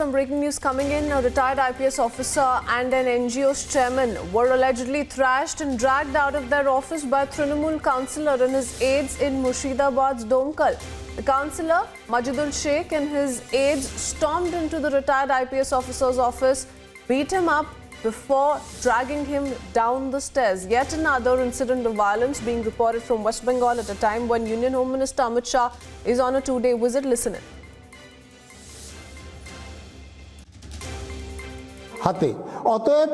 some breaking news coming in. A retired IPS officer and an NGO's chairman were allegedly thrashed and dragged out of their office by Trinamool councillor and his aides in Murshidabad's Domkal. The councillor, Majidul Sheikh, and his aides stormed into the retired IPS officer's office, beat him up before dragging him down the stairs. Yet another incident of violence being reported from West Bengal at a time when Union Home Minister Amit Shah is on a two-day visit. Listen in. হাতে অতএব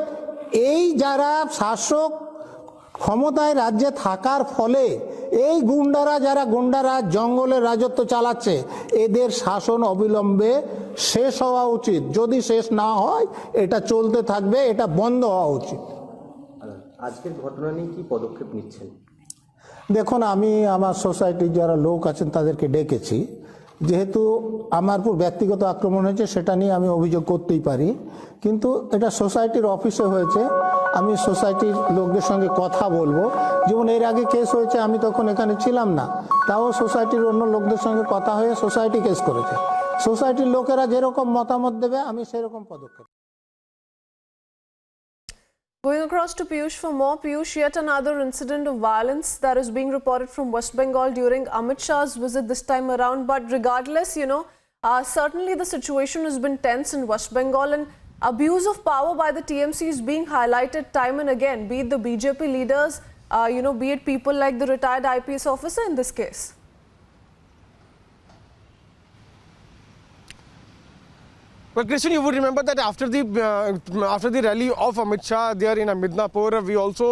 এই যারা শাসক ক্ষমতায় রাজ্যে থাকার ফলে এই গুন্ডারা জঙ্গলের রাজত্ব চালাচ্ছে এদের শাসন অবিলম্বে শেষ হওয়া উচিত যদি শেষ না হয় এটা চলতে থাকবে এটা বন্ধ হওয়া উচিত আজকের ঘটনা নিয়ে কি পদক্ষেপ নিচ্ছেন দেখুন আমি আমার সোসাইটির যারা লোক আছেন তাদেরকে ডেকেছি যেহেতু আমার উপর ব্যক্তিগত আক্রমণ হয়েছে সেটা নিয়ে আমি অভিযোগ করতেই পারি কিন্তু এটা সোসাইটির অফিসে হয়েছে আমি সোসাইটির লোকদের সঙ্গে কথা বলবো যেমন এর আগে কেস হয়েছে আমি তখন এখানে ছিলাম না তাও সোসাইটির অন্য লোকদের সঙ্গে কথা হয়ে সোসাইটি কেস করেছে সোসাইটির লোকেরা যেরকম মতামত দেবে আমি সেরকম পদক্ষেপ Going across to Piyush for more. Piyush, yet another incident of violence that is being reported from West Bengal during Amit Shah's visit this time around. But regardless, certainly the situation has been tense in West Bengal and abuse of power by the TMC is being highlighted time and again, be it the BJP leaders, be it people like the retired IPS officer in this case. Well, Christian, you would remember that after the rally of Amit Shah there in Midnapur, we also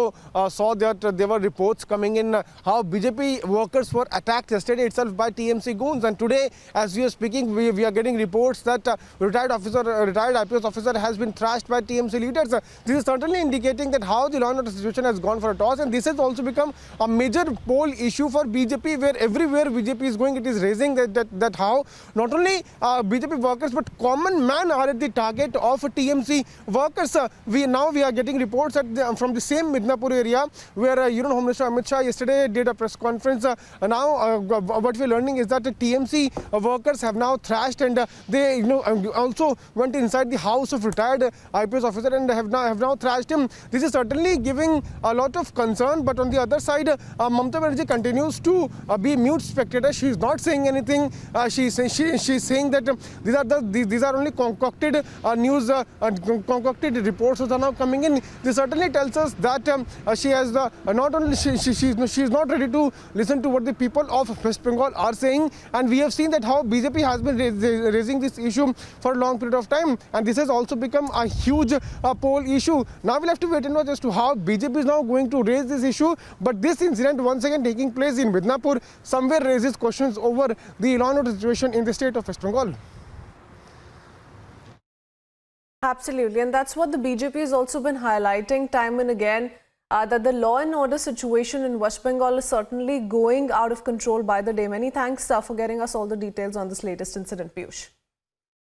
saw that there were reports coming in how BJP workers were attacked yesterday itself by TMC goons. And today, as we are speaking, we are getting reports that retired IPS officer has been thrashed by TMC leaders. This is certainly indicating that how the law and order situation has gone for a toss. And this has also become a major poll issue for BJP, where everywhere BJP is going, it is raising that how not only BJP workers but common man are at the target of TMC workers. We are getting reports from the same Midnapur area where Union Home Minister Amit Shah yesterday did a press conference. Now what we are learning is that the TMC workers have now thrashed and they also went inside the house of retired IPS officer and have now thrashed him. This is certainly giving a lot of concern, but on the other side, Mamata Banerjee continues to be mute spectator. She is not saying anything. She is saying that these are only concocted news, concocted reports that are now coming in. This certainly tells us that she has not only she is not ready to listen to what the people of West Bengal are saying, and we have seen that how BJP has been raising this issue for a long period of time, and this has also become a huge poll issue. Now we'll have to wait and watch as to how BJP is now going to raise this issue. But this incident once again taking place in Midnapur somewhere raises questions over the law and order situation in the state of West Bengal. Absolutely, and that's what the BJP has also been highlighting time and again, that the law and order situation in West Bengal is certainly going out of control by the day. Many thanks for getting us all the details on this latest incident, Piyush.